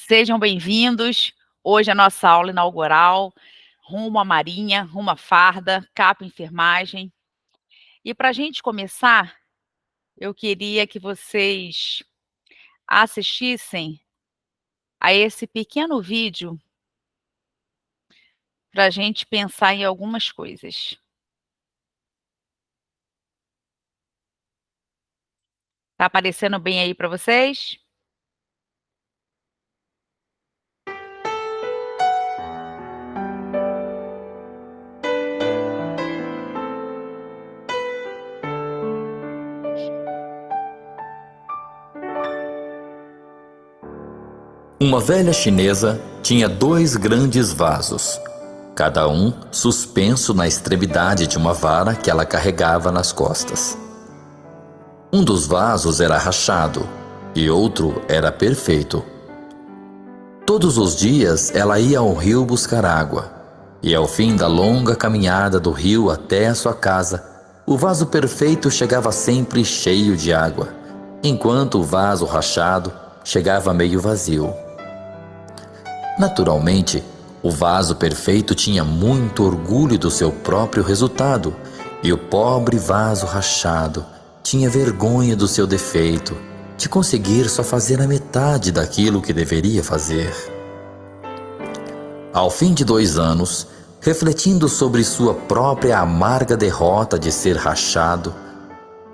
Sejam bem-vindos. Hoje a nossa aula inaugural, rumo à marinha, rumo à farda, capa enfermagem. E para a gente começar, eu queria que vocês assistissem a esse pequeno vídeo para a gente pensar em algumas coisas. Tá aparecendo bem aí para vocês? Uma velha chinesa tinha 2 grandes vasos, cada um suspenso na extremidade de uma vara que ela carregava nas costas. Um dos vasos era rachado e outro era perfeito. Todos os dias ela ia ao rio buscar água, e ao fim da longa caminhada do rio até a sua casa, o vaso perfeito chegava sempre cheio de água, enquanto o vaso rachado chegava meio vazio. Naturalmente, o vaso perfeito tinha muito orgulho do seu próprio resultado, e o pobre vaso rachado tinha vergonha do seu defeito, de conseguir só fazer a metade daquilo que deveria fazer. Ao fim de 2 anos, refletindo sobre sua própria amarga derrota de ser rachado,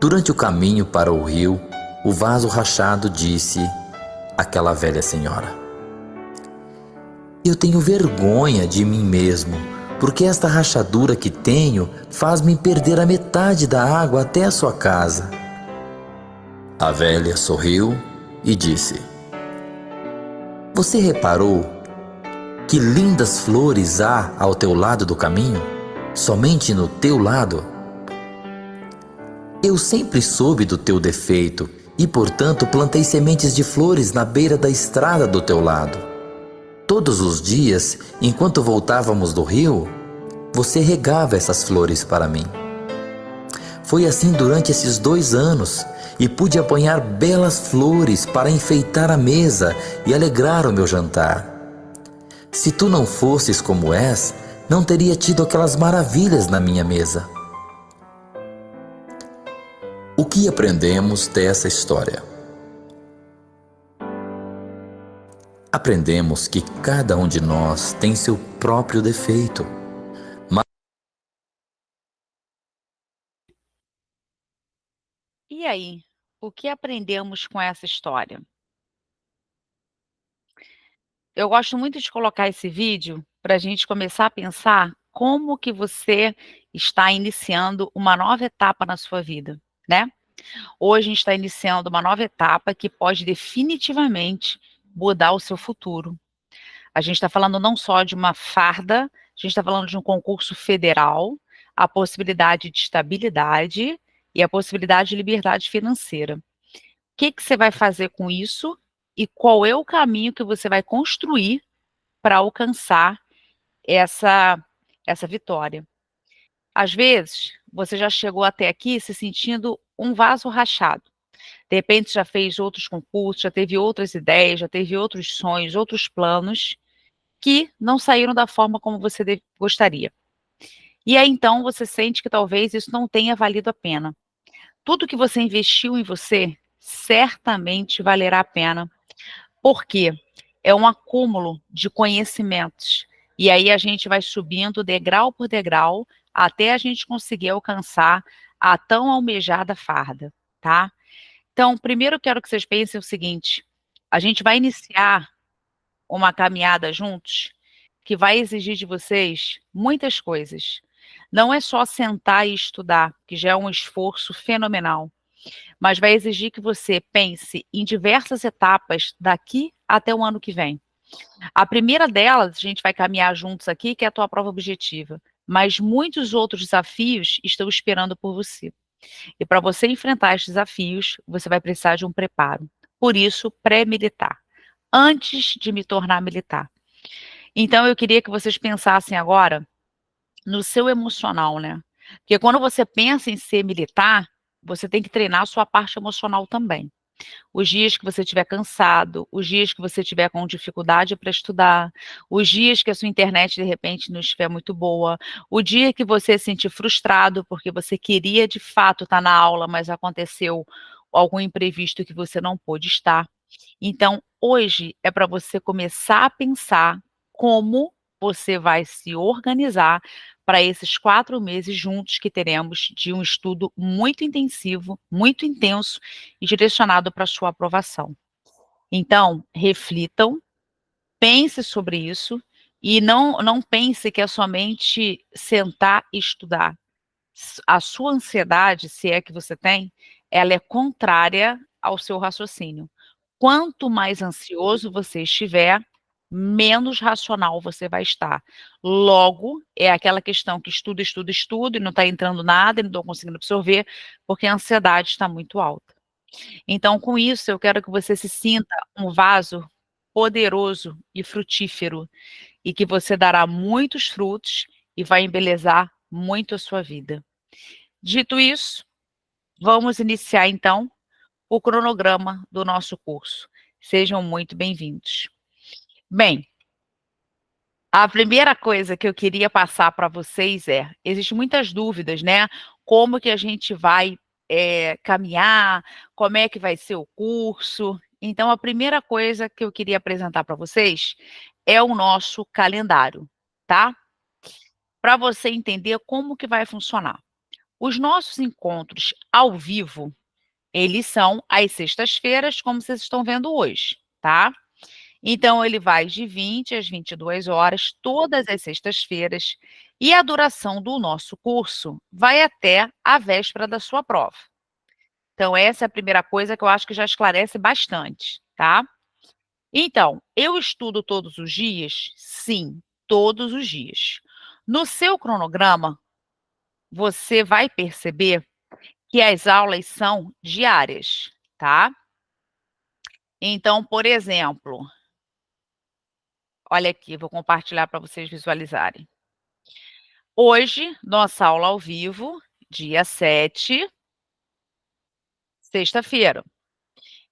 durante o caminho para o rio, o vaso rachado disse àquela velha senhora: "Eu tenho vergonha de mim mesmo, porque esta rachadura que tenho faz-me perder a metade da água até a sua casa." A velha sorriu e disse: "Você reparou que lindas flores há ao teu lado do caminho? Somente no teu lado? Eu sempre soube do teu defeito e, portanto, plantei sementes de flores na beira da estrada do teu lado. Todos os dias, enquanto voltávamos do rio, você regava essas flores para mim. Foi assim durante esses 2 anos e pude apanhar belas flores para enfeitar a mesa e alegrar o meu jantar. Se tu não fosses como és, não teria tido aquelas maravilhas na minha mesa." O que aprendemos dessa história? Aprendemos que cada um de nós tem seu próprio defeito. E aí, o que aprendemos com essa história? Eu gosto muito de colocar esse vídeo para a gente começar a pensar como que você está iniciando uma nova etapa na sua vida, né? Hoje a gente está iniciando uma nova etapa que pode definitivamente mudar o seu futuro. A gente está falando não só de uma farda, a gente está falando de um concurso federal, a possibilidade de estabilidade e a possibilidade de liberdade financeira. O que que você vai fazer com isso e qual é o caminho que você vai construir para alcançar essa vitória? Às vezes, você já chegou até aqui se sentindo um vaso rachado. De repente já fez outros concursos, já teve outras ideias, já teve outros sonhos, outros planos, que não saíram da forma como você gostaria. E aí então você sente que talvez isso não tenha valido a pena. Tudo que você investiu em você, certamente valerá a pena, porque é um acúmulo de conhecimentos. E aí a gente vai subindo degrau por degrau, até a gente conseguir alcançar a tão almejada farda, tá? Então, primeiro eu quero que vocês pensem o seguinte: a gente vai iniciar uma caminhada juntos que vai exigir de vocês muitas coisas. Não é só sentar e estudar, que já é um esforço fenomenal, mas vai exigir que você pense em diversas etapas daqui até o ano que vem. A primeira delas, a gente vai caminhar juntos aqui, que é a tua prova objetiva, mas muitos outros desafios estão esperando por você. E para você enfrentar esses desafios, você vai precisar de um preparo. Por isso, pré-militar, antes de me tornar militar. Então eu queria que vocês pensassem agora no seu emocional, né? Porque quando você pensa em ser militar, você tem que treinar a sua parte emocional também. Os dias que você estiver cansado, os dias que você estiver com dificuldade para estudar, os dias que a sua internet, de repente, não estiver muito boa, o dia que você se sentir frustrado, porque você queria, de fato, estar na aula, mas aconteceu algum imprevisto que você não pôde estar. Então, hoje é para você começar a pensar como você vai se organizar para esses 4 meses juntos que teremos de um estudo muito intensivo, muito intenso e direcionado para a sua aprovação. Então, reflitam, pense sobre isso e não pense que é somente sentar e estudar. A sua ansiedade, se é que você tem, ela é contrária ao seu raciocínio. Quanto mais ansioso você estiver, menos racional você vai estar. Logo, é aquela questão que estuda, estuda, estuda e não está entrando nada e não estou conseguindo absorver, porque a ansiedade está muito alta. Então, com isso, eu quero que você se sinta um vaso poderoso e frutífero, e que você dará muitos frutos e vai embelezar muito a sua vida. Dito isso, vamos iniciar então o cronograma do nosso curso. Sejam muito bem-vindos. Bem, a primeira coisa que eu queria passar para vocês existem muitas dúvidas, né? Como que a gente vai caminhar, como é que vai ser o curso. Então, a primeira coisa que eu queria apresentar para vocês é o nosso calendário, tá? Para você entender como que vai funcionar. Os nossos encontros ao vivo, eles são às sextas-feiras, como vocês estão vendo hoje, tá? Então, ele vai de 20 às 22 horas, todas as sextas-feiras, e a duração do nosso curso vai até a véspera da sua prova. Então, essa é a primeira coisa que eu acho que já esclarece bastante, tá? Então, eu estudo todos os dias? Sim, todos os dias. No seu cronograma, você vai perceber que as aulas são diárias, tá? Então, por exemplo, olha aqui, vou compartilhar para vocês visualizarem. Hoje, nossa aula ao vivo, dia 7, sexta-feira.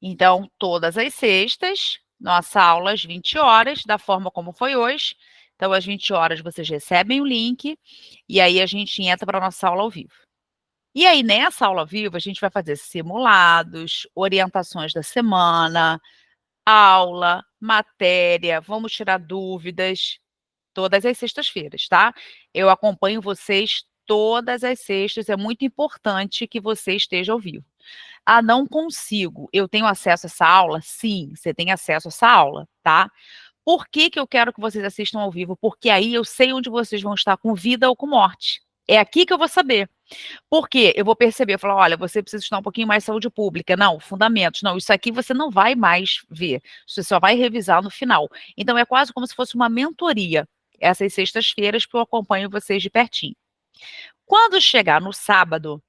Então, todas as sextas, nossa aula às 20 horas, da forma como foi hoje. Então, às 20 horas, vocês recebem o link, e aí a gente entra para a nossa aula ao vivo. E aí, nessa aula ao vivo, a gente vai fazer simulados, orientações da semana, aula, matéria, vamos tirar dúvidas, todas as sextas-feiras, tá? Eu acompanho vocês todas as sextas, é muito importante que você esteja ao vivo. Ah, não consigo, eu tenho acesso a essa aula? Sim, você tem acesso a essa aula, tá? Por que que eu quero que vocês assistam ao vivo? Porque aí eu sei onde vocês vão estar com vida ou com morte. É aqui que eu vou saber. Por quê? Eu vou perceber, eu falo, olha, você precisa estudar um pouquinho mais saúde pública. Não, fundamentos. Não, isso aqui você não vai mais ver. Você só vai revisar no final. Então, é quase como se fosse uma mentoria. Essas sextas-feiras que eu acompanho vocês de pertinho. Quando chegar no sábado,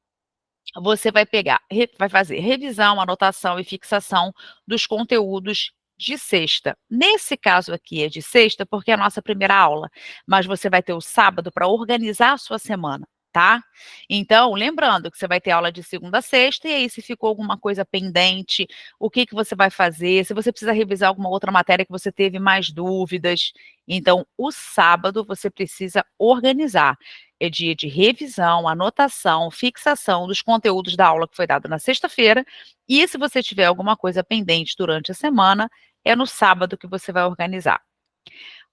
você vai pegar, vai fazer revisão, anotação e fixação dos conteúdos de sexta. Nesse caso aqui é de sexta, porque é a nossa primeira aula, mas você vai ter o sábado para organizar a sua semana, tá? Então, lembrando que você vai ter aula de segunda a sexta, e aí se ficou alguma coisa pendente, o que que você vai fazer, se você precisa revisar alguma outra matéria que você teve mais dúvidas, então o sábado você precisa organizar. É dia de revisão, anotação, fixação dos conteúdos da aula que foi dada na sexta-feira, e se você tiver alguma coisa pendente durante a semana, é no sábado que você vai organizar.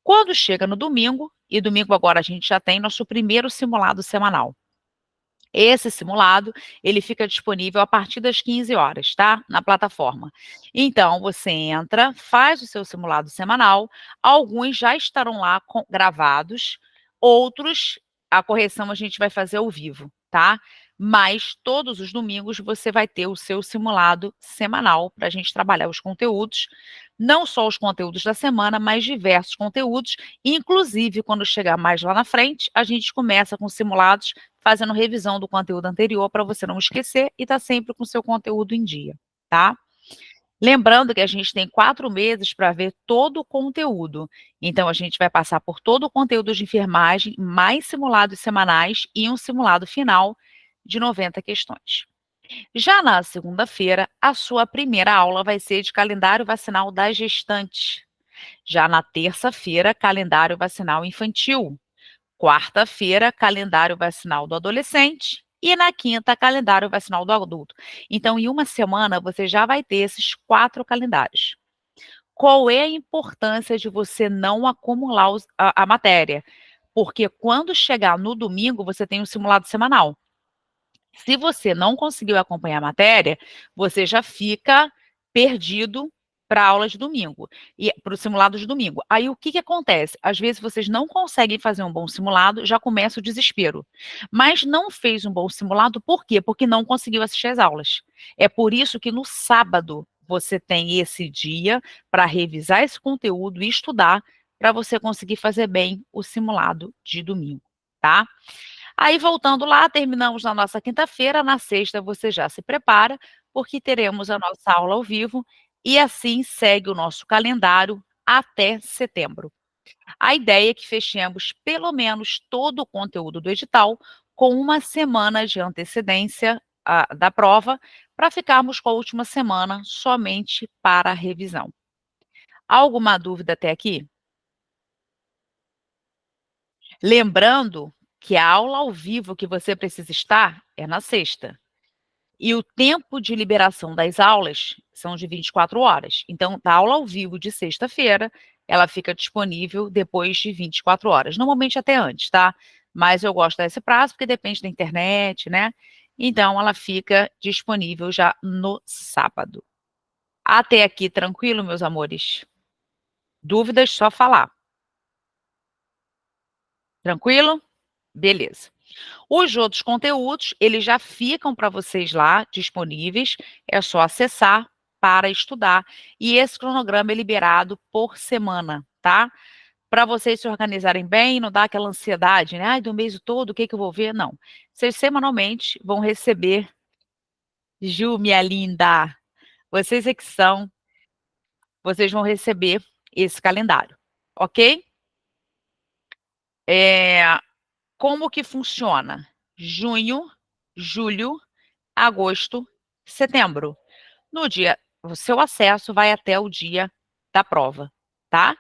Quando chega no domingo, e domingo agora a gente já tem nosso primeiro simulado semanal. Esse simulado, ele fica disponível a partir das 15 horas, tá? Na plataforma. Então, você entra, faz o seu simulado semanal, alguns já estarão lá gravados, outros, a correção a gente vai fazer ao vivo, tá? Mas todos os domingos você vai ter o seu simulado semanal para a gente trabalhar os conteúdos, não só os conteúdos da semana, mas diversos conteúdos, inclusive quando chegar mais lá na frente, a gente começa com simulados fazendo revisão do conteúdo anterior para você não esquecer e estar sempre com o seu conteúdo em dia, tá? Lembrando que a gente tem 4 meses para ver todo o conteúdo. Então, a gente vai passar por todo o conteúdo de enfermagem, mais simulados semanais e um simulado final de 90 questões. Já na segunda-feira, a sua primeira aula vai ser de calendário vacinal das gestantes. Já na terça-feira, calendário vacinal infantil. Quarta-feira, calendário vacinal do adolescente. E na quinta, calendário vacinal do adulto. Então, em uma semana, você já vai ter esses 4 calendários. Qual é a importância de você não acumular a matéria? Porque quando chegar no domingo, você tem um simulado semanal. Se você não conseguiu acompanhar a matéria, você já fica perdido para a aula de domingo e para o simulado de domingo. Aí o que que acontece? Às vezes vocês não conseguem fazer um bom simulado, já começa o desespero. Mas não fez um bom simulado, por quê? Porque não conseguiu assistir às aulas. É por isso que no sábado você tem esse dia para revisar esse conteúdo e estudar para você conseguir fazer bem o simulado de domingo, tá? Aí voltando lá, terminamos na nossa quinta-feira, na sexta você já se prepara, porque teremos a nossa aula ao vivo, e assim segue o nosso calendário até setembro. A ideia é que fechemos pelo menos todo o conteúdo do edital com uma semana de antecedência, da prova, para ficarmos com a última semana somente para a revisão. Alguma dúvida até aqui? Lembrando que a aula ao vivo que você precisa estar é na sexta. E o tempo de liberação das aulas são de 24 horas. Então, a aula ao vivo de sexta-feira, ela fica disponível depois de 24 horas. Normalmente até antes, tá? Mas eu gosto desse prazo porque depende da internet, né? Então, ela fica disponível já no sábado. Até aqui, tranquilo, meus amores? Dúvidas, só falar. Tranquilo? Beleza. Os outros conteúdos, eles já ficam para vocês lá disponíveis, é só acessar para estudar. E esse cronograma é liberado por semana, tá? Para vocês se organizarem bem, não dar aquela ansiedade, né? Ai, do mês todo, o que que eu vou ver? Não. Vocês semanalmente vão receber. Ju, minha linda, vocês é que são, vocês vão receber esse calendário, ok? Como que funciona? Junho, julho, agosto, setembro. No dia o seu acesso vai até o dia da prova, tá?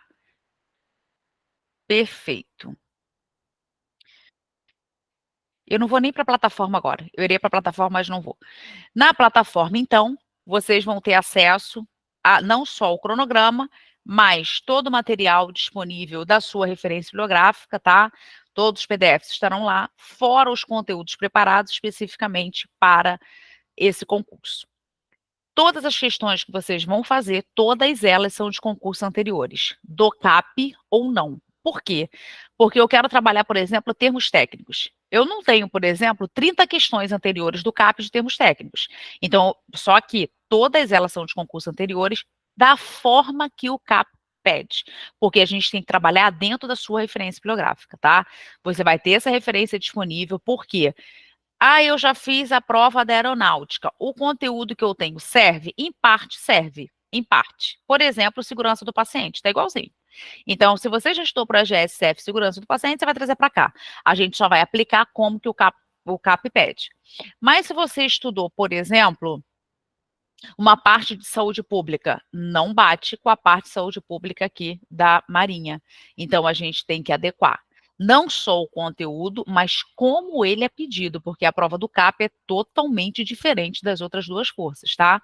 Perfeito. Eu não vou nem para a plataforma agora, eu iria para a plataforma, mas não vou. Na plataforma, então, vocês vão ter acesso a não só o cronograma, mas todo o material disponível da sua referência bibliográfica, tá? Todos os PDFs estarão lá, fora os conteúdos preparados especificamente para esse concurso. Todas as questões que vocês vão fazer, todas elas são de concursos anteriores, do CAP ou não. Por quê? Porque eu quero trabalhar, por exemplo, termos técnicos. Eu não tenho, por exemplo, 30 questões anteriores do CAP de termos técnicos. Então, só que todas elas são de concursos anteriores da forma que o CAP pede, porque a gente tem que trabalhar dentro da sua referência bibliográfica, tá? Você vai ter essa referência disponível, por quê? Ah, eu já fiz a prova da aeronáutica. O conteúdo que eu tenho serve? Em parte serve, em parte. Por exemplo, segurança do paciente, está igualzinho. Então, se você já estudou para a GSF segurança do paciente, você vai trazer para cá. A gente só vai aplicar como que o CAP pede. Mas se você estudou, por exemplo, uma parte de saúde pública, não bate com a parte de saúde pública aqui da Marinha. Então, a gente tem que adequar. Não só o conteúdo, mas como ele é pedido, porque a prova do CAP é totalmente diferente das outras duas forças, tá?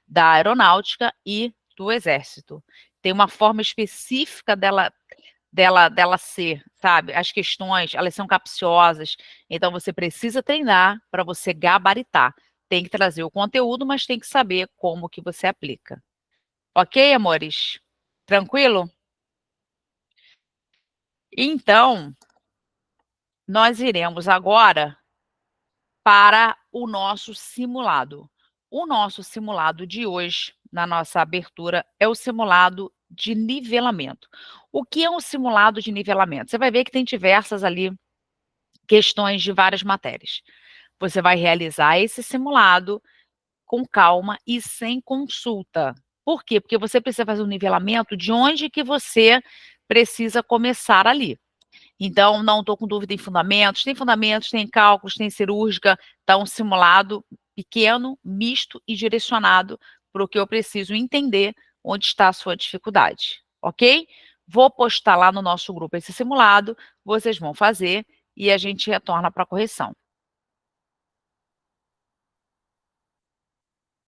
Da aeronáutica e do exército. Tem uma forma específica dela ser, sabe? As questões, elas são capciosas, então você precisa treinar para você gabaritar. Tem que trazer o conteúdo, mas tem que saber como que você aplica. Ok, amores? Tranquilo? Então, nós iremos agora para o nosso simulado. O nosso simulado de hoje, na nossa abertura, é o simulado de nivelamento. O que é um simulado de nivelamento? Você vai ver que tem diversas ali questões de várias matérias. Você vai realizar esse simulado com calma e sem consulta. Por quê? Porque você precisa fazer um nivelamento de onde que você precisa começar ali. Então, não estou com dúvida em fundamentos, tem cálculos, tem cirúrgica, está um simulado pequeno, misto e direcionado para o que eu preciso entender onde está a sua dificuldade, ok? Vou postar lá no nosso grupo esse simulado, vocês vão fazer e a gente retorna para a correção.